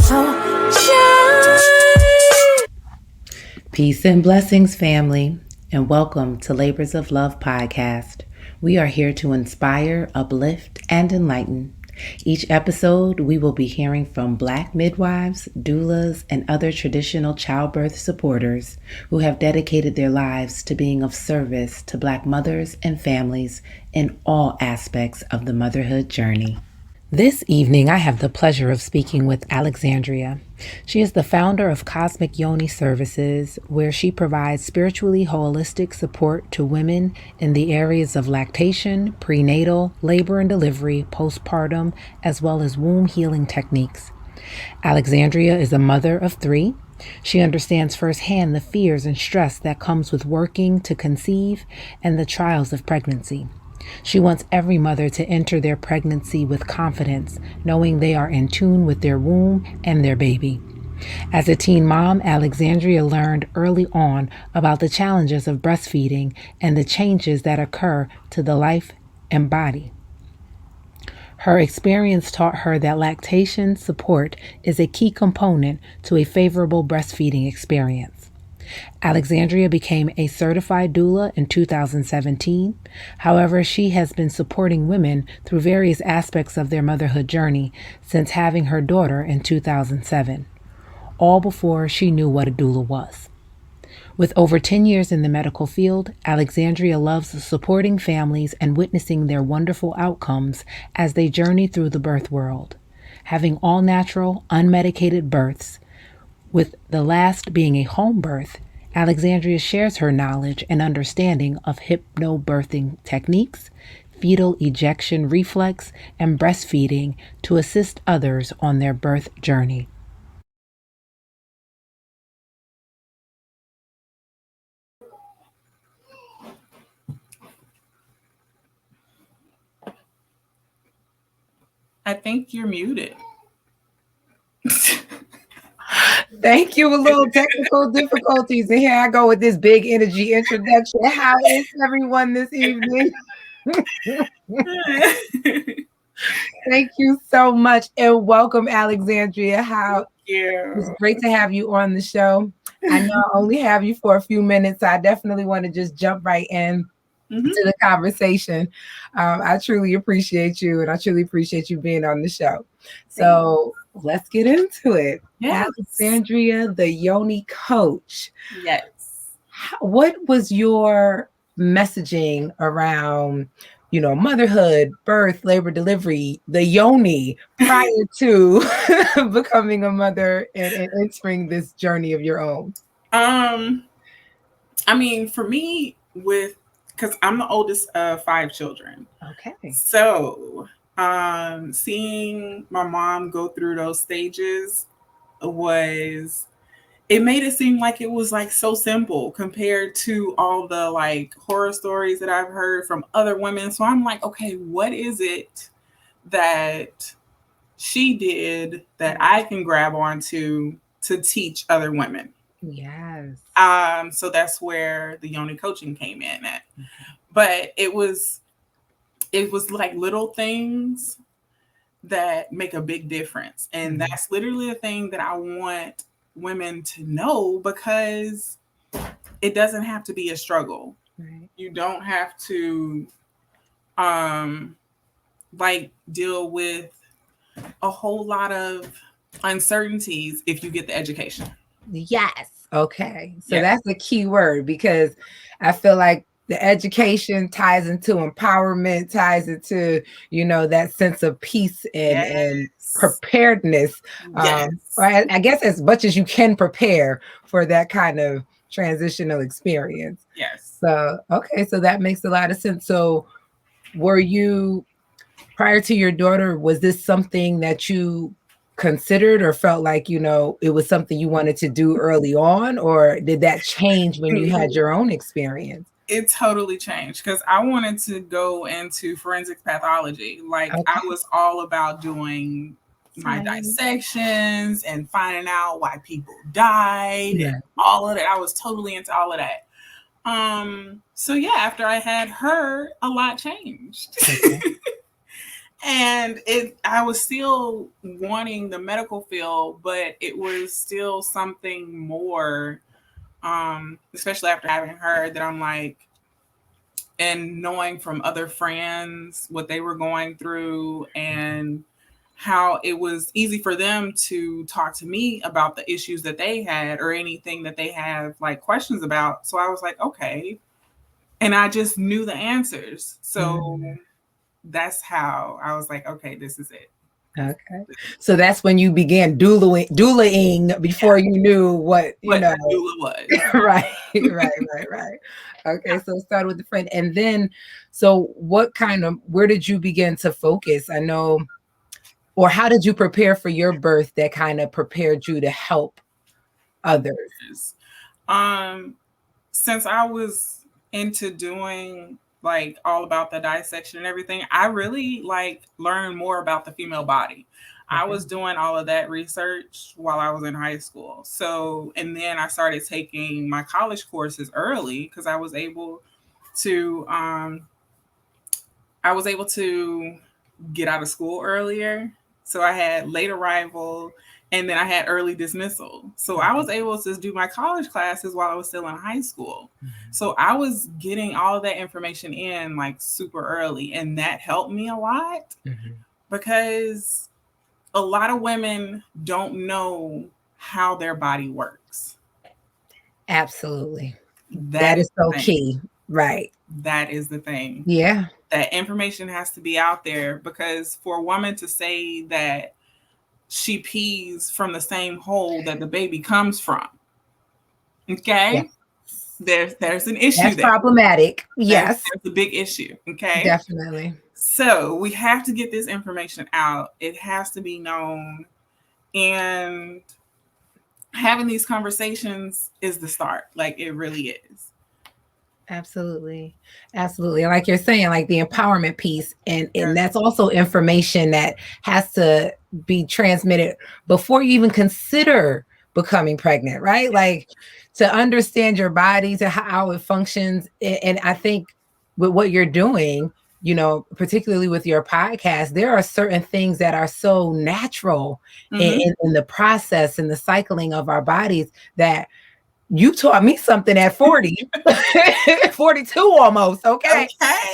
So shine. Peace and blessings, family, and welcome to Labors of Love podcast. We are here to inspire, uplift, and enlighten. Each episode, we will be hearing from Black midwives, doulas, and other traditional childbirth supporters who have dedicated their lives to being of service to Black mothers and families in all aspects of the motherhood journey. This evening, I have the pleasure of speaking with Alexandria. She is the founder of Cosmic Yoni Services, where she provides spiritually holistic support to women in the areas of lactation, prenatal, labor and delivery, postpartum, as well as womb healing techniques. Alexandria is a mother of 3. She understands firsthand the fears and stress that comes with working to conceive and the trials of pregnancy. She wants every mother to enter their pregnancy with confidence, knowing they are in tune with their womb and their baby. As a teen mom, Alexandria learned early on about the challenges of breastfeeding and the changes that occur to the life and body. Her experience taught her that lactation support is a key component to a favorable breastfeeding experience. Alexandria became a certified doula in 2017. However, she has been supporting women through various aspects of their motherhood journey since having her daughter in 2007, all before she knew what a doula was. With over 10 years in the medical field, Alexandria loves supporting families and witnessing their wonderful outcomes as they journey through the birth world, having all natural, unmedicated births, with the last being a home birth. Alexandria shares her knowledge and understanding of hypnobirthing techniques, fetal ejection reflex, and breastfeeding to assist others on their birth journey. I think you're muted. Thank you. A little technical difficulties. And here I go with this big energy introduction. How is everyone this evening? Thank you so much. And welcome, Alexandria. It's great to have you on the show. I know I only have you for a few minutes. So I definitely want to just jump right in to the conversation. I truly appreciate you, and I truly appreciate you being on the show. So let's get into it. Yes. Alexandria, the Yoni coach. Yes. What was your messaging around, motherhood, birth, labor, delivery, the Yoni prior to becoming a mother and entering this journey of your own? I mean, for me, because I'm the oldest of 5 children. Okay. So seeing my mom go through those stages it made it seem like it was like so simple compared to all the like horror stories that I've heard from other women. So I'm like, okay, what is it that she did that I can grab onto to teach other women? Yes. So that's where the Yoni coaching came in at. But it was like little things that make a big difference. And that's literally the thing that I want women to know, because it doesn't have to be a struggle. Right. You don't have to deal with a whole lot of uncertainties if you get the education. Yes. Okay. So that's the key word, because I feel like the education ties into empowerment, ties into, that sense of peace and preparedness. I guess as much as you can prepare for that kind of transitional experience. Yes. So, okay. So that makes a lot of sense. So were you, prior to your daughter, was this something that you considered or felt like, it was something you wanted to do early on, or did that change when you had your own experience? It totally changed, because I wanted to go into forensic pathology. I was all about doing my dissections and finding out why people died and all of that. I was totally into all of that. So after I had her, a lot changed. And I was still wanting the medical field, but it was still something more, especially after having her, that I'm like, and knowing from other friends what they were going through and how it was easy for them to talk to me about the issues that they had or anything that they have like questions about. So I was like, okay. And I just knew the answers. So that's how I was like, okay, this is it. Okay. So that's when you began doulaing before you knew what doula was. Right. Okay. So start with the friend. And then, so where did you begin to focus? I know, or how did you prepare for your birth that kind of prepared you to help others? Since I was into doing like all about the dissection and everything, I really like learned more about the female body. I was doing all of that research while I was in high school. So, and then I started taking my college courses early because I was able to get out of school earlier. So I had late arrival and then I had early dismissal. So I was able to do my college classes while I was still in high school. So I was getting all of that information in like super early, and that helped me a lot because a lot of women don't know how their body works. Absolutely. That is so key. Right. That is the thing. Yeah. That information has to be out there, because for a woman to say that she pees from the same hole that the baby comes from, okay, there's an issue. That's there. Problematic. Yes, there's a big issue. Okay, definitely. So we have to get this information out. It has to be known, and having these conversations is the start. Like, it really is. Absolutely. Like you're saying, like the empowerment piece, and that's also information that has to be transmitted before you even consider becoming pregnant, right? Like, to understand your body, to how it functions. And I think with what you're doing, particularly with your podcast, there are certain things that are so natural in the process and the cycling of our bodies that you taught me something at 40, 42 almost. Okay.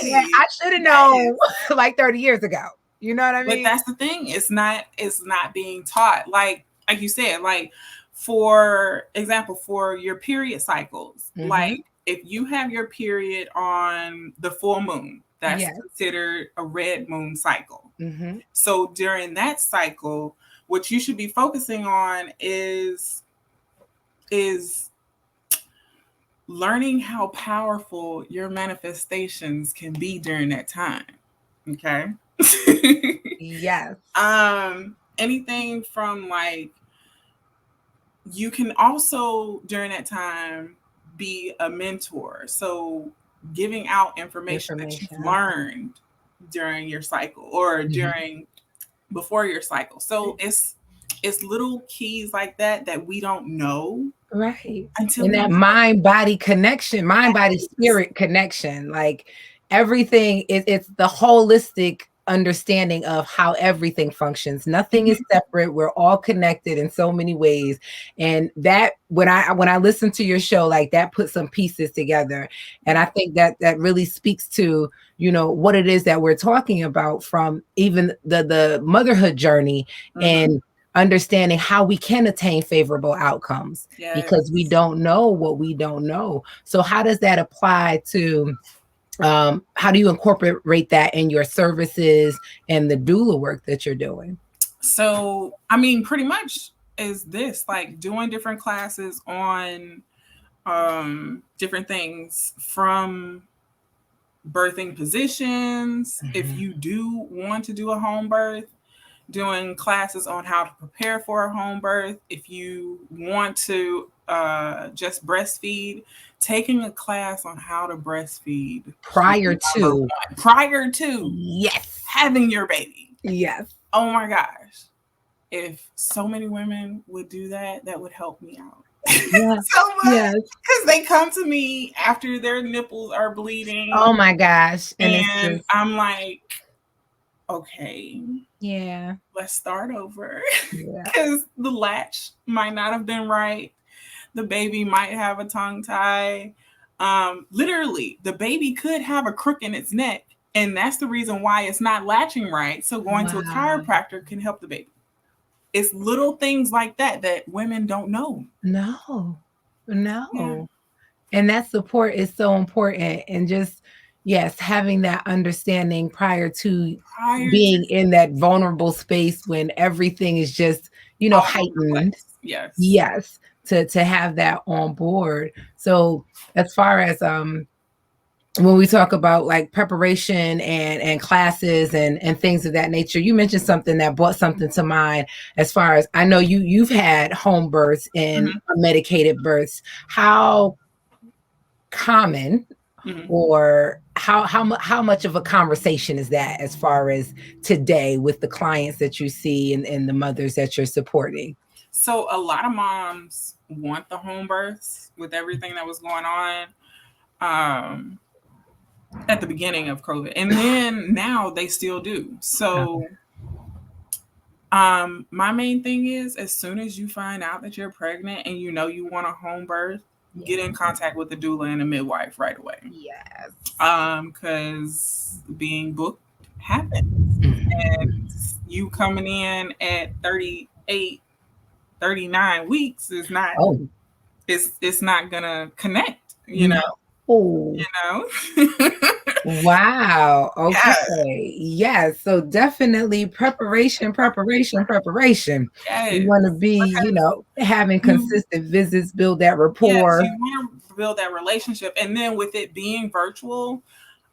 Yeah, I should have known like 30 years ago. You know what I mean? But that's the thing. It's not being taught. Like you said, like, for example, for your period cycles, like if you have your period on the full moon, that's considered a red moon cycle. So during that cycle, what you should be focusing on is learning how powerful your manifestations can be during that time. Okay. Yes. Anything from like, you can also during that time be a mentor. So giving out information that you've learned during your cycle or before your cycle. So it's little keys like that we don't know. Right. Until that mind-body connection, mind-body-spirit connection, like everything it's the holistic understanding of how everything functions. Nothing is separate. We're all connected in so many ways. And that when I listen to your show, like that puts some pieces together. And I think that really speaks to, what it is that we're talking about, from even the motherhood journey and understanding how we can attain favorable outcomes because we don't know what we don't know. So how does that apply to how do you incorporate that in your services and the doula work that you're doing? So, I mean, pretty much is this, like doing different classes on different things, from birthing positions. If you do want to do a home birth, doing classes on how to prepare for a home birth. If you want to just breastfeed, taking a class on how to breastfeed prior to having your baby. Yes. Oh my gosh. If so many women would do that, that would help me out. Yes. So much. Because they come to me after their nipples are bleeding. Oh my gosh. And I'm like, okay, Yeah. let's start over. Yeah. Because the latch might not have been right. The baby might have a tongue tie. Literally, the baby could have a crook in its neck. And that's the reason why it's not latching right. So going to a chiropractor can help the baby. It's little things like that that women don't know. No. Yeah. And that support is so important. And just, yes, having that understanding prior to being in that vulnerable space when everything is just, all over the heightened. place. Yes. Yes. To have that on board. So as far as when we talk about like preparation and classes and things of that nature, you mentioned something that brought something to mind. As far as I know, you've had home births and medicated births. How common or how much of a conversation is that as far as today with the clients that you see and the mothers that you're supporting? So a lot of moms want the home births with everything that was going on at the beginning of COVID. And then now they still do. So my main thing is, as soon as you find out that you're pregnant and you know you want a home birth, get in contact with the doula and a midwife right away. Yes. Because being booked happens. And you coming in at 38, 39 weeks is not it's not gonna connect, you know. You know? Wow. Okay. Yes. So definitely preparation. Yes. You want to be, having consistent visits, build that rapport. Yes, you want to build that relationship. And then with it being virtual,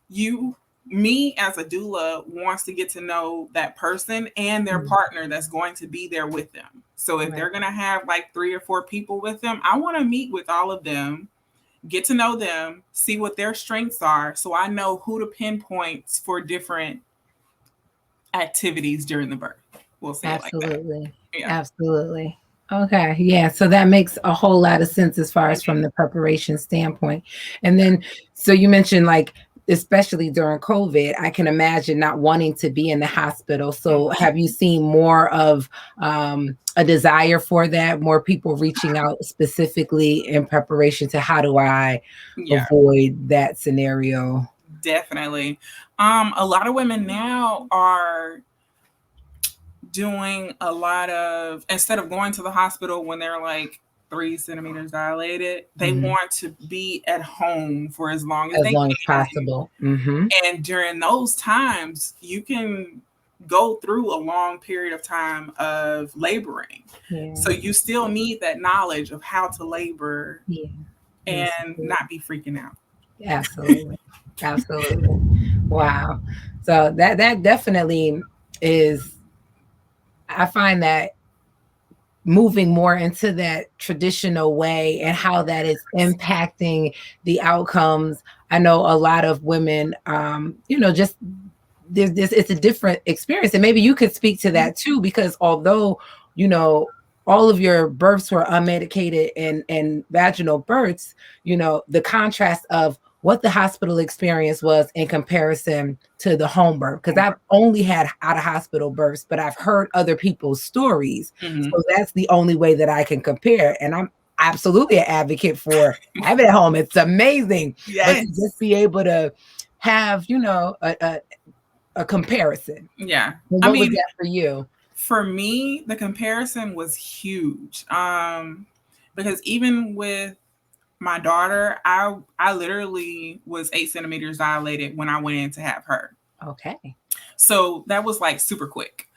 me as a doula wants to get to know that person and their partner that's going to be there with them. So if they're going to have like 3 or 4 people with them, I want to meet with all of them, get to know them, see what their strengths are, so I know who to pinpoint for different activities during the birth. We'll say Absolutely. it like that. Yeah. Absolutely. Okay. Yeah. So that makes a whole lot of sense as far as from the preparation standpoint. And then, so you mentioned like, especially during COVID, I can imagine not wanting to be in the hospital. So have you seen more of a desire for that, more people reaching out specifically in preparation to how do I avoid that scenario? Definitely. A lot of women now are doing a lot of, instead of going to the hospital when they're like 3 centimeters dilated, they want to be at home for as long as possible. And during those times, you can go through a long period of time of laboring. So you still need that knowledge of how to labor and not be freaking out. Absolutely. Wow. So that definitely is, I find that moving more into that traditional way and how that is impacting the outcomes. I know a lot of women, just there's this, it's a different experience. And maybe you could speak to that too, because although, all of your births were unmedicated and vaginal births, the contrast of what the hospital experience was in comparison to the home birth. Because I've only had out of hospital births, but I've heard other people's stories. So that's the only way that I can compare. And I'm absolutely an advocate for having it at home. It's amazing. But to just be able to have, a comparison. Yeah. What was that for you? For me, the comparison was huge. Because even with my daughter, I literally was 8 centimeters dilated when I went in to have her. Okay. So that was like super quick.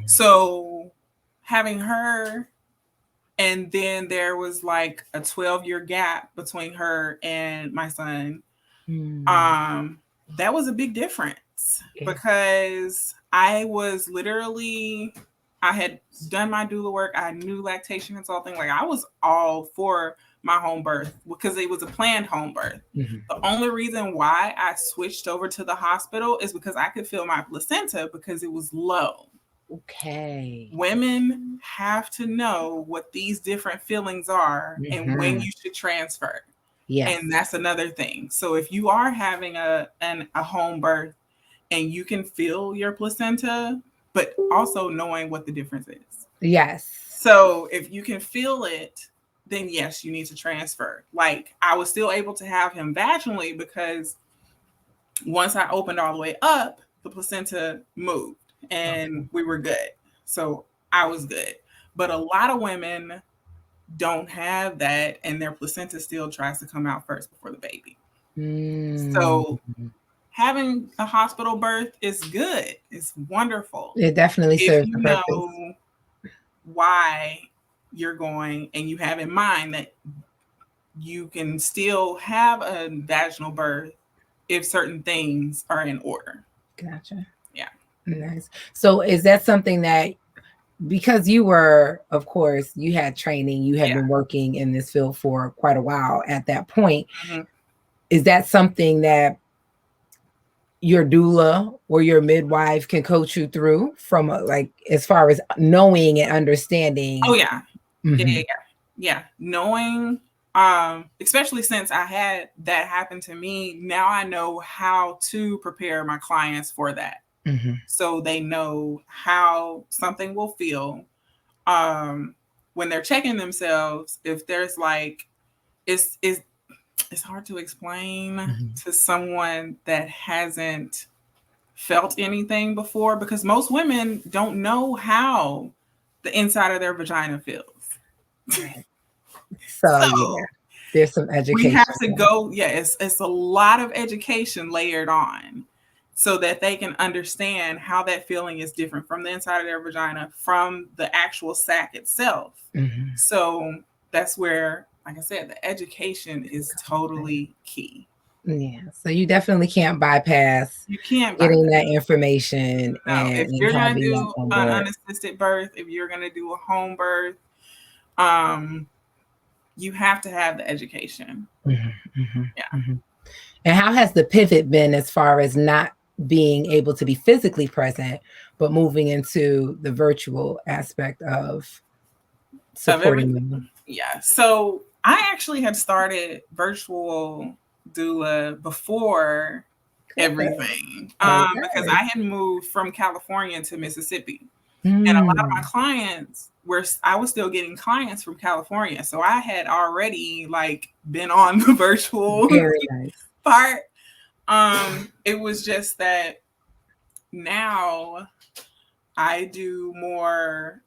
So having her, and then there was like a 12-year gap between her and my son. That was a big difference because I was literally, I had done my doula work. I knew lactation consulting. Like I was all for my home birth because it was a planned home birth. The only reason why I switched over to the hospital is because I could feel my placenta because it was low. Okay. Women have to know what these different feelings are and when you should transfer. Yes. And that's another thing. So if you are having a home birth, and you can feel your placenta, but also knowing what the difference is. Yes. So if you can feel it, then yes, you need to transfer. Like I was still able to have him vaginally because once I opened all the way up, the placenta moved and we were good. So I was good. But a lot of women don't have that, and their placenta still tries to come out first before the baby. So having a hospital birth is good. It's wonderful. It definitely serves you the purpose. know why you're going and you have in mind that you can still have a vaginal birth if certain things are in order. Gotcha. Yeah. Nice. So is that something that, because you were, of course, you had training, you had been working in this field for quite a while at that point. Is that something that your doula or your midwife can coach you through from like as far as knowing and understanding? Oh yeah. Yeah. Knowing, especially since I had that happen to me, now I know how to prepare my clients for that. So they know how something will feel when they're checking themselves. If there's like, it's hard to explain to someone that hasn't felt anything before, because most women don't know how the inside of their vagina feels. So yeah, there's some education. We have to go. Yeah, it's a lot of education layered on, so that they can understand how that feeling is different from the inside of their vagina, from the actual sac itself. So that's where, like I said, the education is totally key. Yeah. So you definitely can't bypass getting that information. No, and if you're going to do an unassisted birth, if you're going to do a home birth, you have to have the education. And how has the pivot been as far as not being able to be physically present, but moving into the virtual aspect of supporting them? Yeah. So I actually had started virtual doula before everything, because I had moved from California to Mississippi. And a lot of my clients I was still getting clients from California. So I had already like been on the virtual part. It was just that now I do more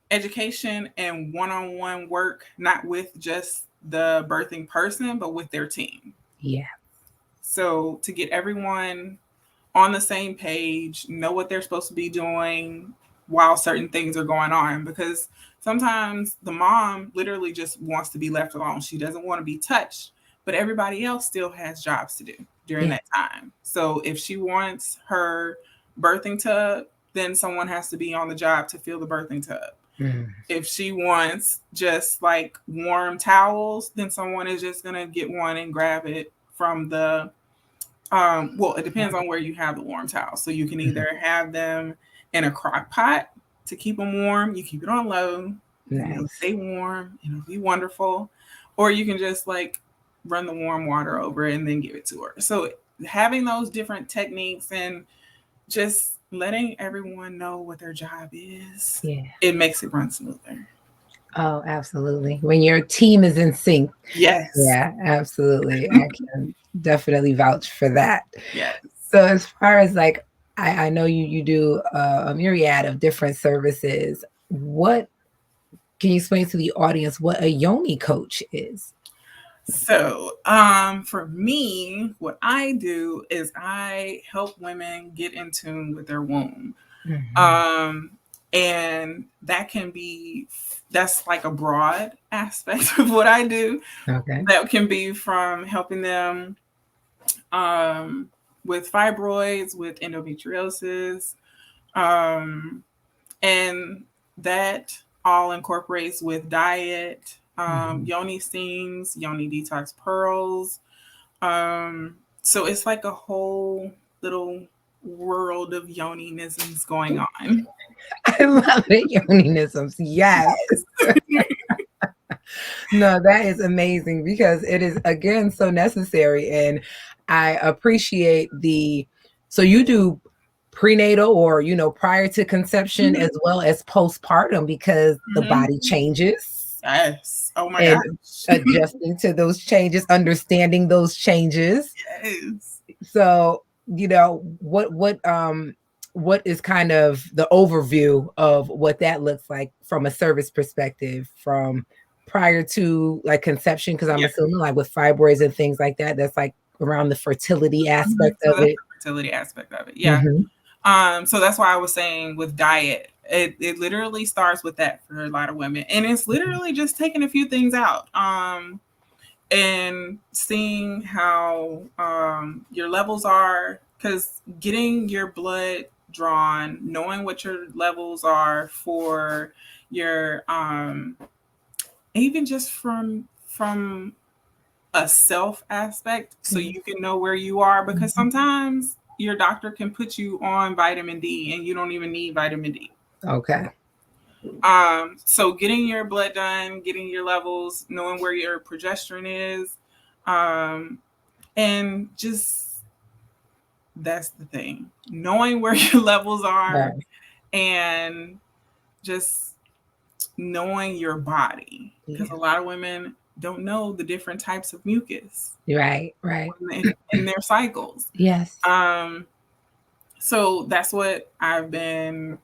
education and one-on-one work, not with just the birthing person, but with their team. Yeah. So to get everyone on the same page, know what they're supposed to be doing while certain things are going on, because sometimes the mom literally just wants to be left alone. She doesn't want to be touched, but everybody else still has jobs to do during that time. So if she wants her birthing tub, then someone has to be on the job to fill the birthing tub. If she wants just like warm towels, then someone is just going to get one and grab it from the, well, it depends on where you have the warm towels. So you can either have them in a crock pot to keep them warm. You keep it on low, it'll stay warm, it'll be wonderful. Or you can just like run the warm water over it and then give it to her. So having those different techniques and just letting everyone know what their job is, it makes it run smoother. Oh, absolutely. When your team is in sync. Yes. Yeah, absolutely. I can definitely vouch for that. Yes. So as far as like, I know you do a myriad of different services. What can you explain to the audience what a yoni coach is? So for me, what I do is I help women get in tune with their womb. And that's like a broad aspect of what I do. That can be from helping them with fibroids, with endometriosis, and that all incorporates with diet, yoni steams, yoni detox pearls. So it's like a whole little world of yoninisms going on. I love it, yoninisms. Yes. No, that is amazing, because it is, again, so necessary. And I appreciate so you do prenatal or, prior to conception as well as postpartum, because the body changes. Yes. Oh my And gosh. adjusting to those changes, understanding those changes. Yes. So, what is kind of the overview of what that looks like from a service perspective from prior to like conception? Because I'm assuming like with fibroids and things like that, that's like around the fertility aspect So of that's it. the fertility aspect of it. Yeah. So that's why I was saying with diet, it literally starts with that for a lot of women. And it's literally just taking a few things out. And seeing how your levels are, because getting your blood drawn, knowing what your levels are for your even just from a self aspect, so you can know where you are, because sometimes your doctor can put you on vitamin D and you don't even need vitamin D. Okay. So getting your blood done, getting your levels, knowing where your progesterone is, and just that's the thing. Knowing where your levels are and just knowing your body. Because a lot of women don't know the different types of mucus. Right. In their cycles. Yes. So that's what I've been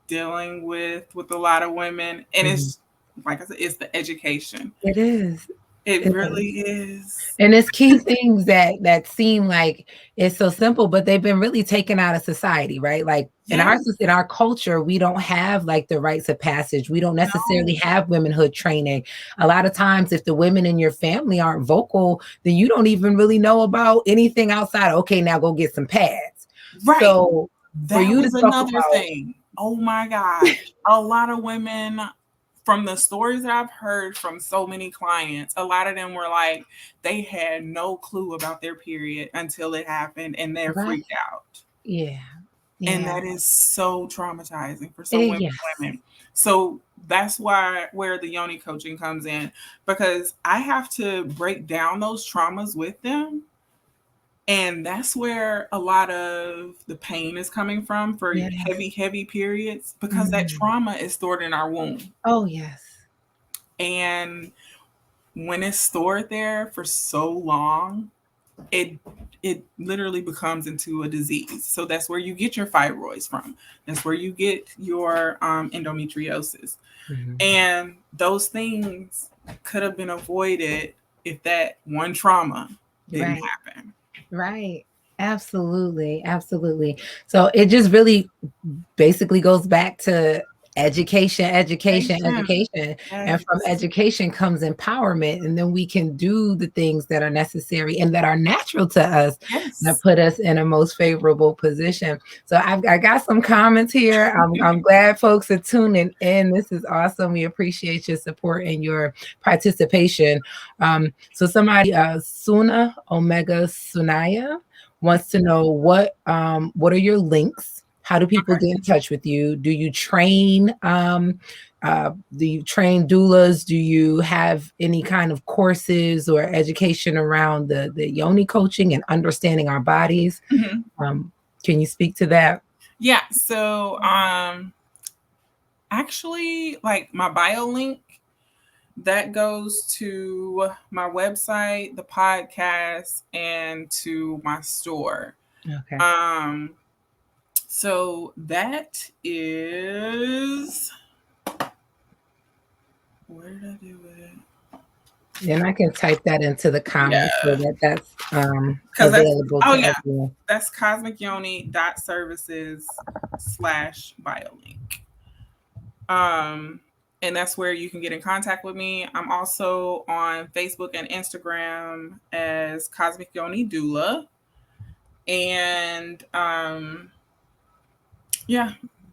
dealing with a lot of women. And it's, like I said, it's the education. It is. It really is. And it's key things that seem like it's so simple, but they've been really taken out of society, right? Like in our culture, we don't have like the rites of passage. We don't necessarily have womanhood training. A lot of times, if the women in your family aren't vocal, then you don't even really know about anything outside. Okay, now go get some pads. Right. So that was another thing. Oh my gosh. A lot of women, from the stories that I've heard from so many clients, a lot of them were like, they had no clue about their period until it happened and they're freaked out. Yeah. And that is so traumatizing for so many women. So that's where the Yoni coaching comes in, because I have to break down those traumas with them. And that's where a lot of the pain is coming from for heavy periods, because that trauma is stored in our womb. Oh, yes. And when it's stored there for so long, it literally becomes into a disease. So that's where you get your fibroids from. That's where you get your endometriosis. And those things could have been avoided if that one trauma didn't happen. Right. Absolutely. So it just really basically goes back to education. And from education comes empowerment. And then we can do the things that are necessary and that are natural to us that put us in a most favorable position. So I got some comments here. I'm glad folks are tuning in. This is awesome. We appreciate your support and your participation. So somebody, Suna Omega Sunaya, wants to know what are your links? How do people get in touch with you? Do you train doulas? Do you have any kind of courses or education around the Yoni coaching and understanding our bodies? Can you speak to that? Yeah. So actually, like my bio link, that goes to my website, the podcast, and to my store. Okay. So that is, where did I do it? And I can type that into the comments so that's available. That's Cosmic Yoni Services /biolink. And that's where you can get in contact with me. I'm also on Facebook and Instagram as Cosmic Yoni Doula. And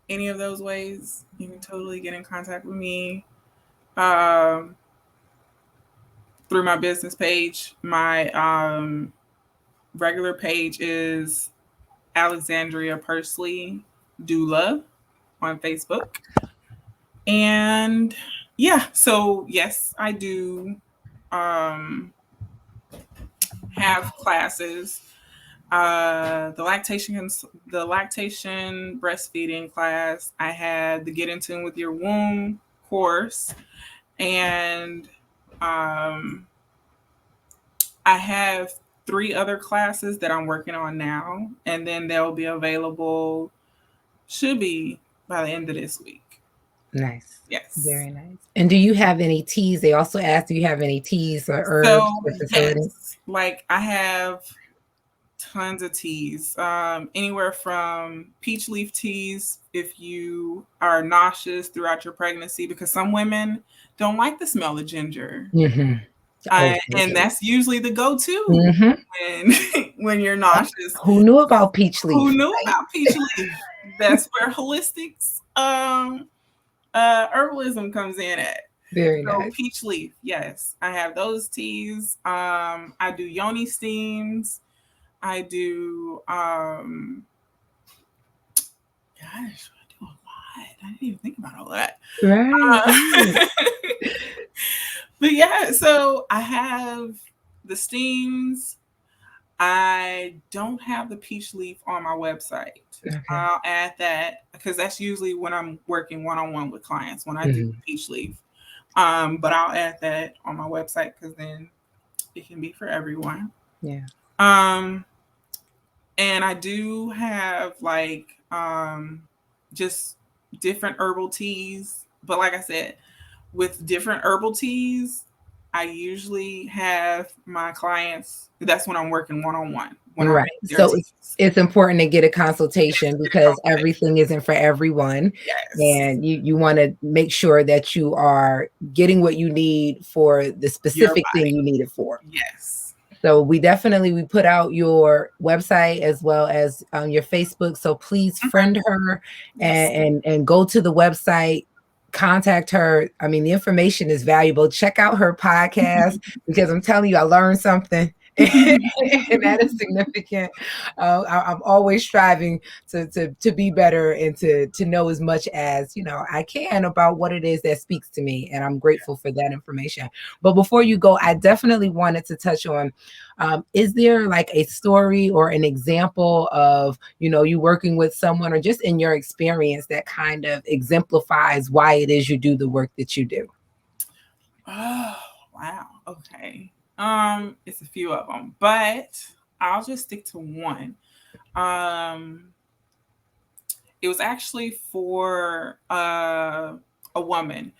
any of those ways, you can totally get in contact with me. Through my business page. My regular page is Alexandria Pursley Doula on Facebook. And so yes, I do have classes. The lactation breastfeeding class. I had the Get in Tune with Your Womb course, and I have 3 other classes that I'm working on now, and then they'll be available, should be by the end of this week. Nice. Yes. Very nice. And do you have any teas? They also asked, do you have any teas or herbs for fertility? Yes, like I have tons of teas, anywhere from peach leaf teas if you are nauseous throughout your pregnancy, because some women don't like the smell of ginger. Mm-hmm. And that's usually the go-to when you're nauseous. Who knew about peach leaf? Who knew about peach leaf? That's where holistics herbalism comes in at. Very nice. Peach leaf, yes. I have those teas. I do yoni steams. I do gosh, I do a lot. I didn't even think about all that. Right. But yeah, so I have the steams. I don't have the peach leaf on my website. Okay. I'll add that because that's usually when I'm working one-on-one with clients, when I do peach leaf. But I'll add that on my website because then it can be for everyone. Yeah. And I do have like just different herbal teas. But like I said, with different herbal teas, I usually have my clients, that's when I'm working one-on-one. Right. So it's important to get a consultation because everything isn't for everyone. Yes. And you want to make sure that you are getting what you need for the specific thing you need it for. Yes. So we put out your website as well as your Facebook. So please friend her and go to the website. Contact her. I mean, the information is valuable. Check out her podcast because I'm telling you, I learned something. And that is significant. I'm always striving to be better and to know as much as I can about what it is that speaks to me, and I'm grateful for that information. But before you go, I definitely wanted to touch on, is there like a story or an example of you working with someone or just in your experience that kind of exemplifies why it is you do the work that you do? Oh, wow. Okay. It's a few of them, but I'll just stick to one. It was actually for a woman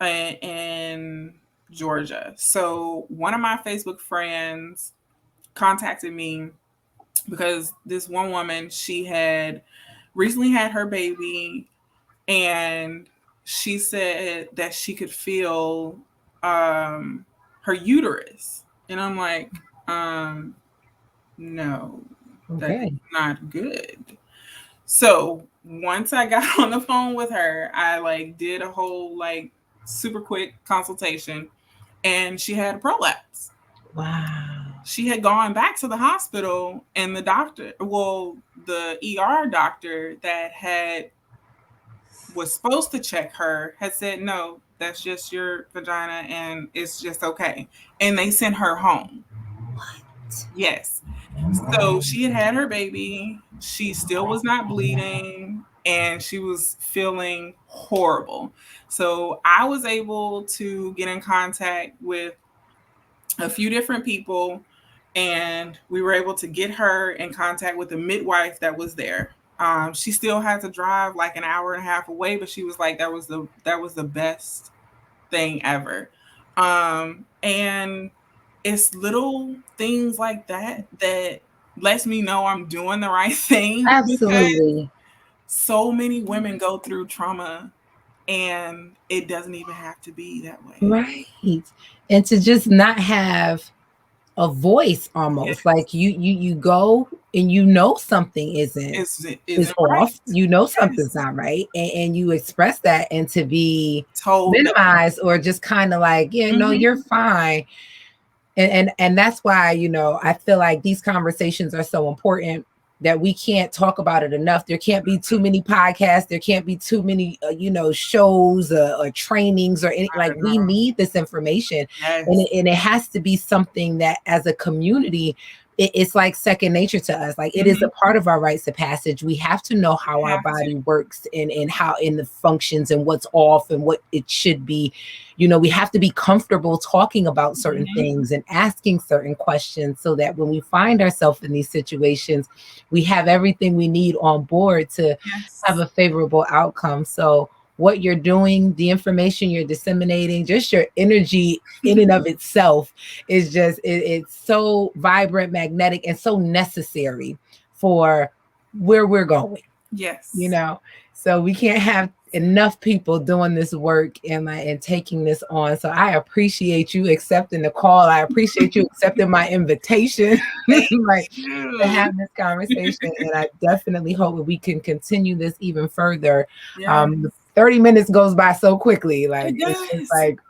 in Georgia. So one of my Facebook friends contacted me because this one woman, she had recently had her baby, and she said that she could feel her uterus. And I'm like, no, that's not good. So once I got on the phone with her, I did a whole super quick consultation, and she had a prolapse. Wow. She had gone back to the hospital, and the ER doctor that was supposed to check her had said, no, that's just your vagina and it's just okay. And they sent her home. What? Yes. So she had her baby. She still was not bleeding and she was feeling horrible. So I was able to get in contact with a few different people, and we were able to get her in contact with the midwife that was there. She still had to drive like an hour and a half away, but she was like, that was the best thing ever. And it's little things like that lets me know I'm doing the right thing. Absolutely. So many women go through trauma, and it doesn't even have to be that way. Right. And to just not have a voice almost like you go and something is off, right. Something's not right, and you express that, and to be minimized or just kind of like, no, you're fine. And that's why I feel like these conversations are so important, that we can't talk about it enough. There can't be too many podcasts. There can't be too many, shows or trainings or any, like, we need this information. Yes. And it has to be something that as a community, it's like second nature to us. Like, it is a part of our rites of passage. We have to know how our body works and how in the functions and what's off and what it should be. We have to be comfortable talking about certain things and asking certain questions so that when we find ourselves in these situations, we have everything we need on board to have a favorable outcome. So what you're doing, the information you're disseminating, just your energy in and of itself is just, it's so vibrant, magnetic, and so necessary for where we're going. Yes. So we can't have enough people doing this work and taking this on. So I appreciate you accepting the call. I appreciate you accepting my invitation to have this conversation. And I definitely hope that we can continue this even further. 30 minutes goes by so quickly. Like, it's just like,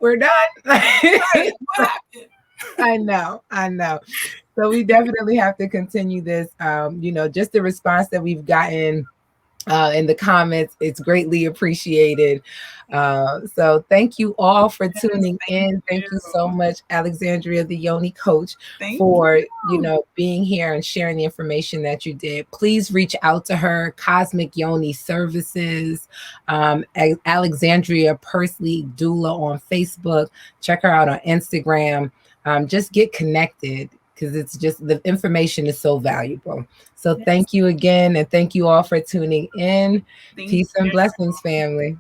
we're done. What happened? I know. So we definitely have to continue this. Just the response that we've gotten in the comments, it's greatly appreciated. So thank you all for tuning in. Thank you so much, Alexandria, the Yoni coach, for being here and sharing the information that you did. Please reach out to her, Cosmic Yoni Services, Alexandria Pursley doula on Facebook. Check her out on Instagram. Just get connected, because it's just, the information is so valuable. So thank you again, and thank you all for tuning in. Peace and blessings, family.